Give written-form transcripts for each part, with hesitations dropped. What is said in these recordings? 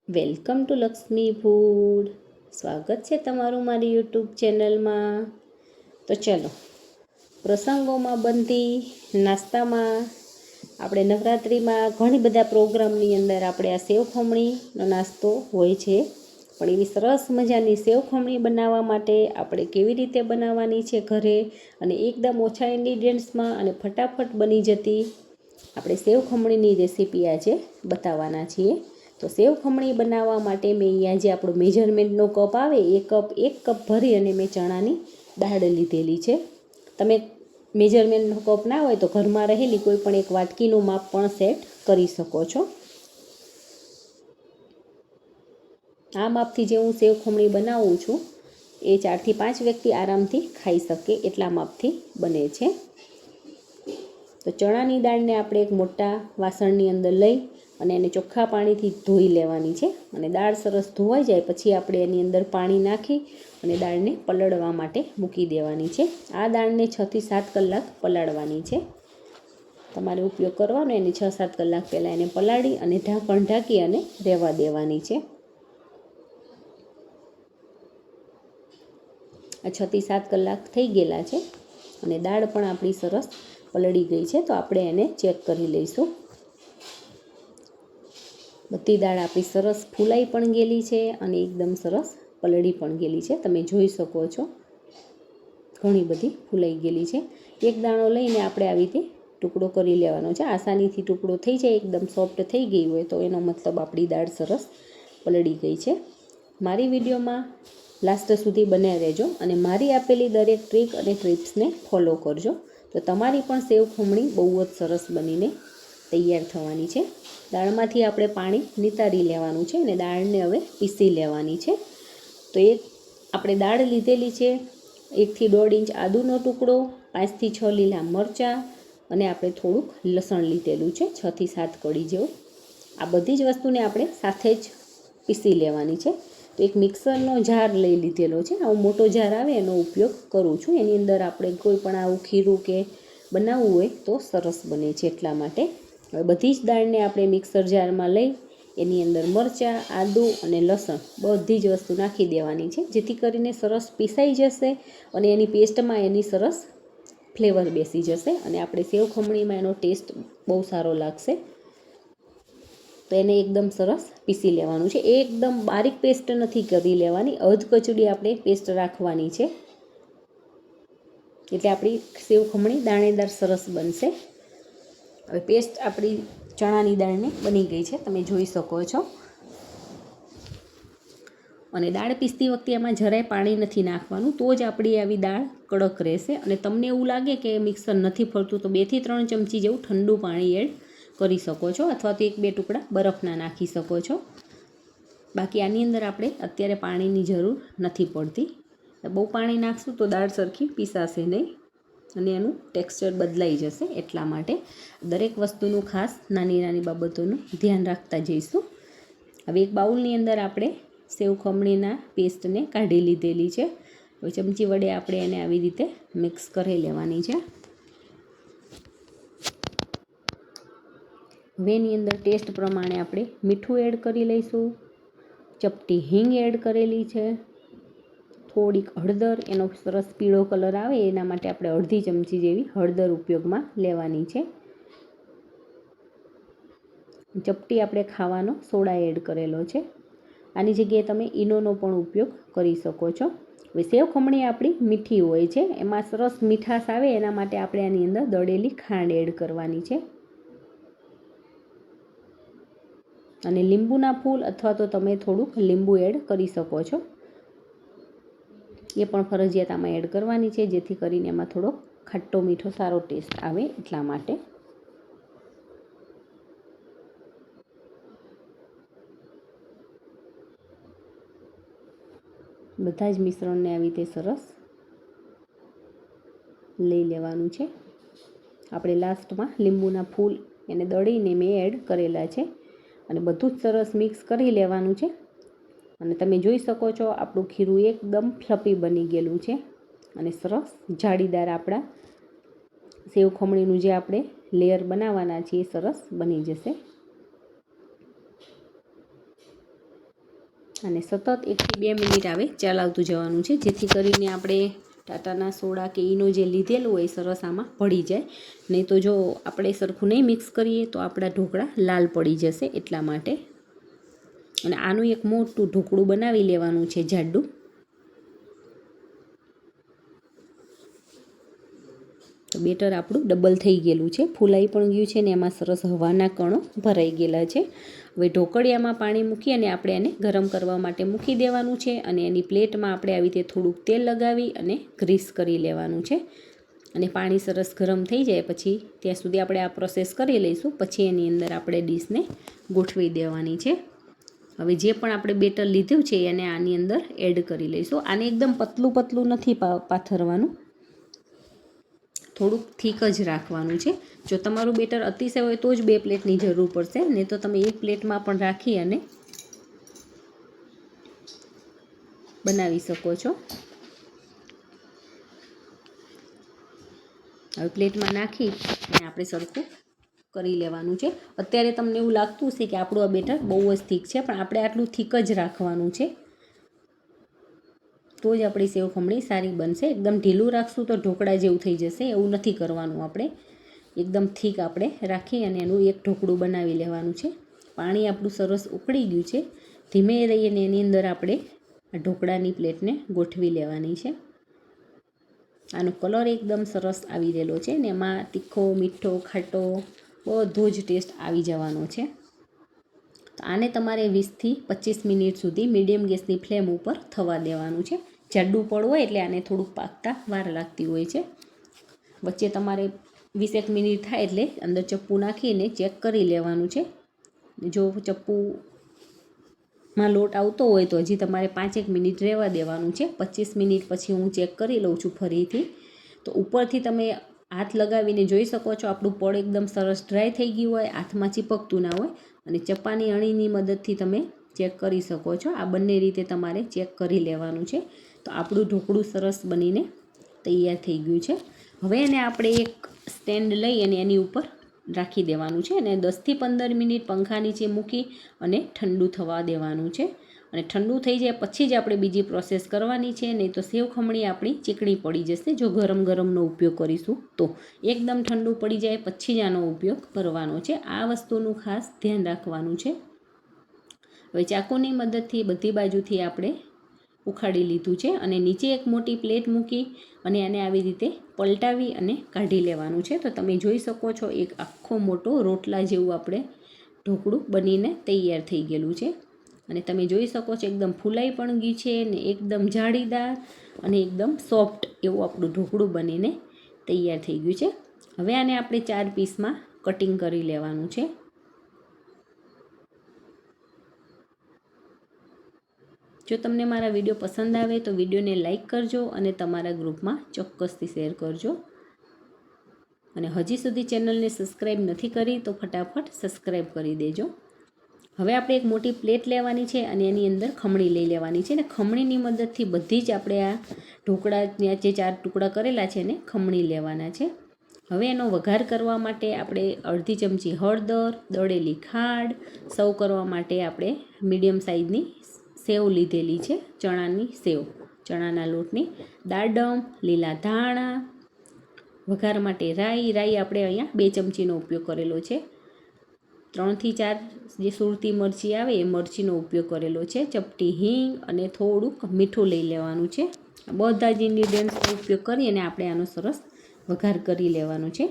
Welcome to Lakshmi food. સ્વાગત છે તમારું મારી યુટ્યુબ ચેનલમાં. તો ચલો, પ્રસંગોમાં બનતી નાસ્તામાં આપણે નવરાત્રિમાં ઘણી બધા પ્રોગ્રામની અંદર આપણે આ સેવ ખમણીનો નાસ્તો હોય છે, પણ એવી સરસ મજાની સેવ ખમણી બનાવવા માટે આપણે કેવી રીતે બનાવવાની છે ઘરે અને એકદમ ઓછા ઇન્ગ્રીડિયન્ટ્સમાં અને ફટાફટ બની જતી આપણે સેવ ખમણીની રેસીપી આજે બતાવવાના છીએ. તો સેવ ખમણી બનાવવા માટે મેં અહીંયા જે આપણો મેજરમેન્ટનો કપ આવે એ એક કપ ભરી અને મેં ચણાની દાળ લીધેલી છે. તમે મેજરમેન્ટનો કપ ના હોય તો ઘરમાં રહેલી કોઈ પણ એક વાટકીનું માપ પણ સેટ કરી શકો છો. આ માપથી જે હું સેવ ખમણી બનાવું છું એ 4 થી 5 વ્યક્તિ આરામથી ખાઈ શકે એટલા માપથી બને છે. તો ચણાની દાળને આપણે એક મોટા વાસણની અંદર લઈ અને એને ચોખ્ખા પાણીથી ધોઈ લેવાની છે. અને દાળ સરસ ધોવાઈ જાય પછી આપણે એની અંદર પાણી નાખી અને દાળને પલળવા માટે મૂકી દેવાની છે. આ દાળને 6 થી 7 કલાક પલાળવાની છે. તમારે ઉપયોગ કરવાનો એની 6-7 કલાક પહેલાં એને પલાળી અને ઢાંકણ ઢાંકી અને રહેવા દેવાની છે. આ 6 થી 7 કલાક થઈ ગયેલા છે અને દાળ પણ આપણી સરસ પલળી ગઈ છે. તો આપણે એને ચેક કરી લઈશું. બધી દાળ આપણી સરસ ફૂલાઈ પણ ગયેલી છે અને એકદમ સરસ પલળી પણ ગયેલી છે. તમે જોઈ શકો છો ઘણી બધી ફૂલાઈ ગયેલી છે. એક દાણો લઈને આપણે આવી રીતે ટુકડો કરી લેવાનો છે. આસાનીથી ટુકડો થઈ જાય, એકદમ સોફ્ટ થઈ ગઈ હોય તો એનો મતલબ આપણી દાળ સરસ પલળી ગઈ છે. મારી વિડીયોમાં લાસ્ટ સુધી બન્યા રહેજો અને મારી આપેલી દરેક ટ્રીક અને ટિપ્સને ફોલો કરજો. તો તમારી પણ સેવ ખમણી બહુ જ સરસ બનીને તૈયાર થવાની છે. દાળમાંથી આપણે પાણી નિતારી લેવાનું છે અને દાળને હવે પીસી લેવાની છે. તો આપણે દાળ લીધેલી છે, 1 થી 1.5 ઇંચ આદુનો ટુકડો, 5 થી 6 લીલા મરચાં અને આપણે થોડુંક લસણ લીધેલું છે, 6 થી 7 કળી જેવું. આ બધી જ વસ્તુને આપણે સાથે જ પીસી લેવાની છે. તો એક મિક્સરનો જાર લઈ લીધેલો છે. આવો મોટો જાર આવે એનો ઉપયોગ કરું છું. એની અંદર આપણે કોઈ પણ આવું ખીરું કે બનાવવું હોય તો સરસ બને છે એટલા માટે. હવે બધી જ દાળને આપણે મિક્સર જારમાં લઈ એની અંદર મરચાં, આદું અને લસણ બધી જ વસ્તુ નાખી દેવાની છે, જેથી કરીને સરસ પીસાઈ જશે અને એની પેસ્ટમાં એની સરસ ફ્લેવર બેસી જશે અને આપણે સેવ ખમણીમાં એનો ટેસ્ટ બહુ સારો લાગશે. તો એને એકદમ સરસ પીસી લેવાનું છે. એકદમ બારીક પેસ્ટ નથી કરી લેવાની, અધ કચડી આપણે પેસ્ટ રાખવાની છે, એટલે આપણી સેવ ખમણી દાણેદાર સરસ બનશે. હવે પેસ્ટ આપણી ચણાની દાળની બની ગઈ છે, તમે જોઈ શકો છો. અને દાળ પીસતી વખતે એમાં જરાય પાણી નથી નાખવાનું, તો જ આપણી આવી દાળ કડક રહેશે. અને તમને એવું લાગે કે મિક્સર નથી ફરતું તો 2 થી 3 ચમચી જેવું ઠંડુ પાણી એડ કરી શકો છો, અથવા તો 1-2 ટુકડા બરફના નાખી શકો છો. બાકી આની અંદર આપણે અત્યારે પાણીની જરૂર નથી પડતી. બહુ પાણી નાખશું તો દાળ સરખી પીસાશે નહીં અને એનું ટેક્સચર બદલાઈ જશે. એટલા માટે દરેક વસ્તુનું ખાસ નાની નાની બાબતોનું ધ્યાન રાખતા જઈશું. હવે એક બાઉલની અંદર આપણે સેવ ખમણીના પેસ્ટને કાઢી લીધેલી છે. હવે ચમચી વડે આપણે એને આવી રીતે મિક્સ કરી લેવાની છે. હવે એની અંદર ટેસ્ટ પ્રમાણે આપણે મીઠું એડ કરી લઈશું. ચપટી હિંગ એડ કરેલી છે, થોડીક હળદર, એનો સરસ પીળો કલર આવે એના માટે આપણે અડધી ચમચી જેવી હળદર ઉપયોગમાં લેવાની છે. ચપટી આપણે ખાવાનો સોડા એડ કરેલો છે. આની જગ્યાએ તમે ઈનોનો પણ ઉપયોગ કરી શકો છો. હવે સેવ ખમણી આપણી મીઠી હોય છે, એમાં સરસ મીઠાશ આવે એના માટે આપણે આની અંદર દળેલી ખાંડ એડ કરવાની છે. અને લીંબુના ફૂલ અથવા તો તમે થોડુંક લીંબુ એડ કરી શકો છો, એ પણ ફરજિયાત આમાં એડ કરવાની છે, જેથી કરીને એમાં થોડો ખાટો મીઠો સારો ટેસ્ટ આવે એટલા માટે. બધા જ મિશ્રણને આવી રીતે સરસ લઈ લેવાનું છે. આપણે લાસ્ટમાં લીંબુના ફૂલ એને દળીને મેં એડ કરેલા છે અને બધું જ સરસ મિક્સ કરી લેવાનું છે. અને તમે જોઈ શકો છો આપણું ખીરું એકદમ ફ્લફી બની ગયેલું છે અને સરસ જાળીદાર આપણા સેવ ખમણીનું જે આપણે લેયર બનાવવાના છીએ એ સરસ બની જશે. અને સતત 1 થી 2 મિનિટ આવે ચલાવતું જવાનું છે, જેથી કરીને આપણે ટાટાના સોડા કે ઈનો જે લીધેલું હોય સરસ આમાં ભળી જાય. નહીં તો જો આપણે સરખું નહીં મિક્સ કરીએ તો આપણા ઢોકળા લાલ પડી જશે, એટલા માટે. અને આનું એક મોટું ઢોકળું બનાવી લેવાનું છે, જાડું. તો બેટર આપણું ડબલ થઈ ગયેલું છે, ફૂલાઈ પણ ગયું છે ને એમાં સરસ હવાના કણો ભરાઈ ગયેલા છે. હવે ઢોકળિયામાં પાણી મૂકી અને આપણે એને ગરમ કરવા માટે મૂકી દેવાનું છે. અને એની પ્લેટમાં આપણે આવી રીતે થોડુંક તેલ લગાવી અને ગ્રીસ કરી લેવાનું છે. અને પાણી સરસ ગરમ થઈ જાય પછી ત્યાં સુધી આપણે આ પ્રોસેસ કરી લઈશું. પછી એની અંદર આપણે ડીશને ગોઠવી દેવાની છે. હવે જે પણ આપણે બેટર લીધું છે એને આની અંદર એડ કરી લઈશું. આને એકદમ પતલું નથી પાથરવાનું, થોડુંક થીક જ રાખવાનું છે. જો તમારું બેટર અતિશય હોય તો જ 2 પ્લેટની જરૂર પડશે, નહીં તો તમે 1 પ્લેટમાં પણ રાખી અને બનાવી શકો છો. હવે પ્લેટમાં નાખી અને આપણે સરખું કરી લેવાનું છે. અત્યારે તમને એવું લાગતું હશે કે આપણું આ બેટર બહુ જ થીક છે, પણ આપણે આટલું થીક જ રાખવાનું છે, તો જ આપણી સેવ ખમણી સારી બનશે. એકદમ ઢીલું રાખશું તો ઢોકળા જેવું થઈ જશે, એવું નથી કરવાનું. આપણે એકદમ થીક આપણે રાખી અને એનું એક ઢોકળું બનાવી લેવાનું છે. પાણી આપણું સરસ ઉકળી ગયું છે, ધીમે રહીને એની અંદર આપણે આ ઢોકળાની પ્લેટને ગોઠવી લેવાની છે. આનો કલર એકદમ સરસ આવી રહેલો છે ને એમાં તીખો, મીઠો, ખાટો બધો જ ટેસ્ટ આવી જવાનો છે. તો આને તમારે 20 થી 25 મિનિટ સુધી મીડિયમ ગેસની ફ્લેમ ઉપર થવા દેવાનું છે. જાડું પડ હોય એટલે આને થોડુંક પાકતા વાર લાગતી હોય છે. વચ્ચે તમારે 20 મિનિટ થાય એટલે અંદર ચપ્પુ નાખીને ચેક કરી લેવાનું છે. જો ચપ્પુમાં લોટ આવતો હોય તો હજી તમારે 5 મિનિટ રહેવા દેવાનું છે. 25 મિનિટ પછી હું ચેક કરી લઉં છું ફરીથી. તો ઉપરથી તમે હાથ લગાવીને જોઈ શકો છો આપણું પડ એકદમ સરસ ડ્રાય થઈ ગયું હોય, હાથમાં ચીપકતું ના હોય. અને ચપ્પાની અણીની મદદથી તમે ચેક કરી શકો છો. આ બંને રીતે તમારે ચેક કરી લેવાનું છે. તો આપણું ઢોકળું સરસ બનીને તૈયાર થઈ ગયું છે. હવે એને આપણે એક સ્ટેન્ડ લઈ અને એની ઉપર રાખી દેવાનું છે અને 10 થી 15 મિનિટ પંખા નીચે મૂકી અને ઠંડુ થવા દેવાનું છે. અને ઠંડુ થઈ જાય પછી જ આપણે બીજી પ્રોસેસ કરવાની છે, નહીં તો સેવ ખમણી આપણી ચીકણી પડી જશે જો ગરમનો ઉપયોગ કરીશું તો. એકદમ ઠંડુ પડી જાય પછી જ આનો ઉપયોગ કરવાનો છે. આ વસ્તુનું ખાસ ધ્યાન રાખવાનું છે. હવે ચાકુની મદદથી બધી બાજુથી આપણે ઉખાડી લીધું છે અને નીચે એક મોટી પ્લેટ મૂકી અને આને આવી રીતે પલટાવી અને કાઢી લેવાનું છે. તો તમે જોઈ શકો છો એક આખો મોટો રોટલા જેવું આપણે ઢોકળું બનીને તૈયાર થઈ ગયેલું છે. અને તમે જોઈ શકો છો એકદમ ફૂલાઈ પણ ગયું છે ને એકદમ જાળીદાર અને એકદમ સોફ્ટ એવું આપણું ઢોકળું બનીને તૈયાર થઈ ગયું છે. હવે આને આપણે 4 પીસમાં કટિંગ કરી લેવાનું છે. જો તમને મારા વિડીયો પસંદ આવે તો વિડીયોને લાઇક કરજો અને તમારા ગ્રુપમાં ચોક્કસથી શેર કરજો. અને હજી સુધી ચેનલને સબસ્ક્રાઈબ નથી કરી તો ફટાફટ સબસ્ક્રાઈબ કરી દેજો. હવે આપણે એક મોટી પ્લેટ લેવાની છે અને એની અંદર ખમણી લઈ લેવાની છે. અને ખમણીની મદદથી બધી જ આપણે આ ઢોકળાના જે 4 ટુકડા કરેલા છે એને ખમણી લેવાના છે. હવે એનો વઘાર કરવા માટે આપણે અડધી ચમચી હળદર, દળેલી ખાંડ, સર્વ કરવા માટે આપણે મીડિયમ સાઇઝની સેવ લીધેલી છે, ચણાની સેવ, ચણાના લોટની, દાડમ, લીલા ધાણા, વઘાર માટે રાઈ આપણે અહીંયા 2 ચમચીનો ઉપયોગ કરેલો છે. 3 થી 4 જે સુરતી મરચી આવે એ મરચીનો ઉપયોગ કરેલો છે. ચપટી હિંગ અને થોડુંક મીઠું લઈ લેવાનું છે. બધા જ ઇન્ગ્રીડિયન્ટ્સનો ઉપયોગ કરી અને આપણે આનો સરસ વઘાર કરી લેવાનો છે.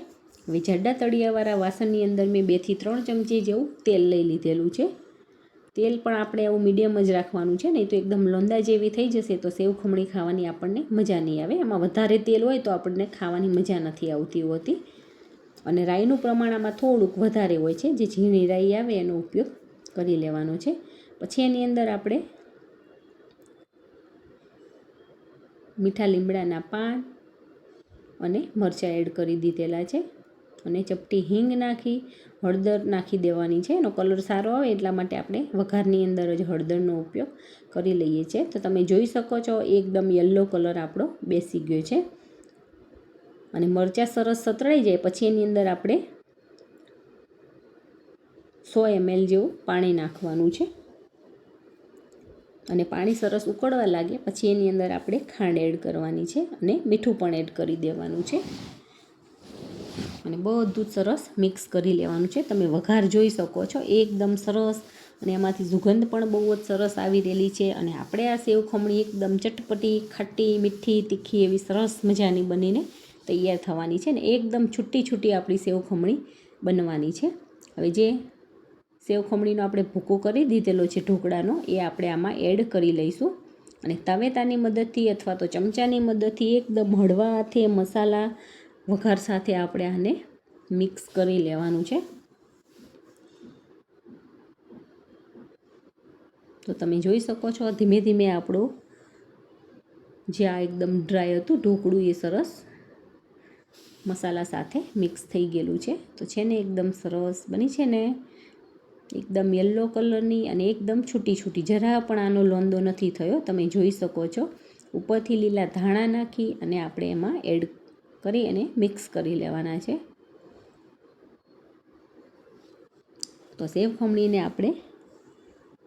હવે જાડા તળિયાવાળા વાસણની અંદર મેં 2 થી 3 ચમચી જેવું તેલ લઈ લીધેલું છે. તેલ પણ આપણે આવું મીડિયમ જ રાખવાનું છે, નહીં તો એકદમ લોંદા જેવી થઈ જશે તો સેવ ખમણી ખાવાની આપણને મજા નહીં આવે. એમાં વધારે તેલ હોય તો આપણને ખાવાની મજા નથી આવતી હોતી. અને રાઈનું પ્રમાણ આમાં થોડુંક વધારે હોય છે, જે ઝીણી રાઈ આવે એનો ઉપયોગ કરી લેવાનો છે. પછી એની અંદર આપણે મીઠા લીમડાના પાન અને મરચાં એડ કરી દીધેલા છે. અને ચપટી હિંગ નાખી હળદર નાખી દેવાની છે. એનો કલર સારો આવે એટલા માટે આપણે વઘારની અંદર જ હળદરનો ઉપયોગ કરી લઈએ છીએ. તો તમે જોઈ શકો છો એકદમ યલો કલર આપણો બેસી ગયો છે. અને મરચાં સરસ સતળાઈ જાય પછી એની અંદર આપણે 100 ml જેવું પાણી નાખવાનું છે. અને પાણી સરસ ઉકળવા લાગે પછી એની અંદર આપણે ખાંડ એડ કરવાની છે અને મીઠું પણ એડ કરી દેવાનું છે અને બધું જ સરસ મિક્સ કરી લેવાનું છે. તમે વઘાર જોઈ શકો છો એકદમ સરસ અને એમાંથી સુગંધ પણ બહુ જ સરસ આવી રહેલી છે. અને આપણે આ સેવ ખમણી એકદમ ચટપટી, ખાટી, મીઠી, તીખી એવી સરસ મજાની બનીને તૈયાર થવાની છે ને એકદમ છૂટી છૂટી આપણી સેવ ખમણી બનવાની છે. હવે જે સેવ ખમણીનો આપણે ભૂકો કરી દીધેલો છે ઢોકળાનો એ આપણે આમાં એડ કરી લઈશું અને તવેતાની મદદથી અથવા તો ચમચાની મદદથી એકદમ હળવા હાથે મસાલા વઘાર સાથે આપણે આને મિક્સ કરી લેવાનું છે. તો તમે જોઈ શકો છો ધીમે ધીમે આપણું જે આ એકદમ ડ્રાય હતું ઢોકળું એ સરસ મસાલા સાથે મિક્સ થઈ ગયેલું છે. તો છે ને એકદમ સરસ બની છે ને એકદમ યલો કલરની અને એકદમ છૂટી છૂટી, જરા પણ આનો લોંદો નથી થયો. તમે જોઈ શકો છો ઉપરથી લીલા ધાણા નાખી અને આપણે એમાં એડ કરી અને મિક્સ કરી લેવાના છે. તો સેવ ખમણીને આપણે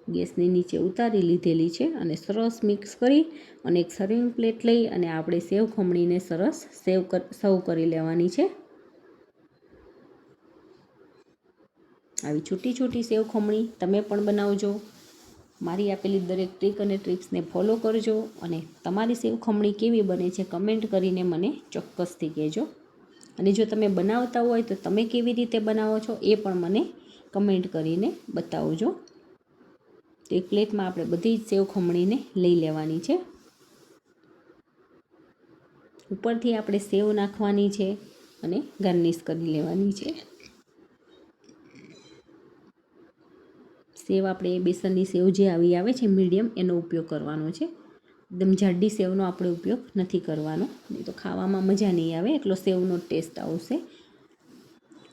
ગેસની નીચે ઉતારી લીધેલી છે અને સરસ મિક્સ કરી અને એક સર્વિંગ પ્લેટ લઈ અને આપણે સેવ ખમણીને સરસ સર્વ કરી લેવાની છે. આવી છૂટી છૂટી સેવ ખમણી તમે પણ બનાવજો. મારી આપેલી દરેક ટ્રીક અને ટ્રિક્સને ફોલો કરજો અને તમારી સેવ ખમણી કેવી બને છે કમેન્ટ કરીને મને ચોક્કસથી કહેજો. અને જો તમે બનાવતા હોય તો તમે કેવી રીતે બનાવો છો એ પણ મને કમેન્ટ કરીને બતાવજો. તો એક પ્લેટમાં આપણે બધી જ સેવ ખમણીને લઈ લેવાની છે. ઉપરથી આપણે સેવ નાખવાની છે અને ગાર્નિશ કરી લેવાની છે. સેવ આપણે બેસનની સેવ જે આવી આવે છે મીડિયમ એનો ઉપયોગ કરવાનો છે. એકદમ જાડી સેવનો આપણે ઉપયોગ નથી કરવાનો, નહીં તો ખાવામાં મજા નહીં આવે, એટલો સેવનો ટેસ્ટ આવશે.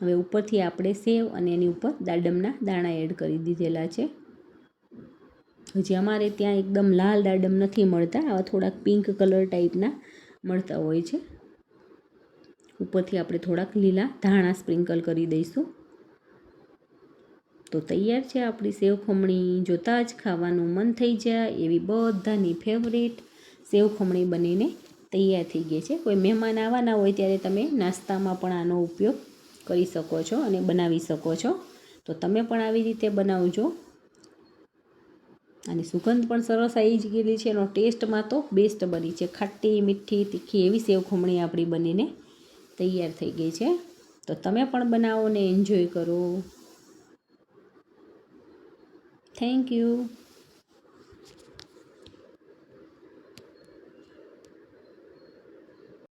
હવે ઉપરથી આપણે સેવ અને એની ઉપર દાડમના દાણા એડ કરી દીધેલા છે. હજી અમારે ત્યાં એકદમ લાલ દાડમ નથી મળતા, આવા થોડાક પિંક કલર ટાઈપના મળતા હોય છે. ઉપરથી આપણે થોડાક લીલા ધાણા સ્પ્રિંકલ કરી દઈશું. તો તૈયાર છે આપણી સેવ ખમણી. જોતાં જ ખાવાનું મન થઈ જાય એવી બધાની ફેવરેટ સેવ ખમણી બનીને તૈયાર થઈ ગઈ છે. કોઈ મહેમાન આવવાના હોય ત્યારે તમે નાસ્તામાં પણ આનો ઉપયોગ કરી શકો છો અને બનાવી શકો છો. તો તમે પણ આવી રીતે બનાવજો. અને સુગંધ પણ સરસ આવી જ ગયેલી છે. એનો ટેસ્ટમાં તો બેસ્ટ બની છે. ખાટી, મીઠી, તીખી એવી સેવ ખમણી આપણી બનીને તૈયાર થઈ ગઈ છે. તો તમે પણ બનાવો ને એન્જોય કરો. Thank you.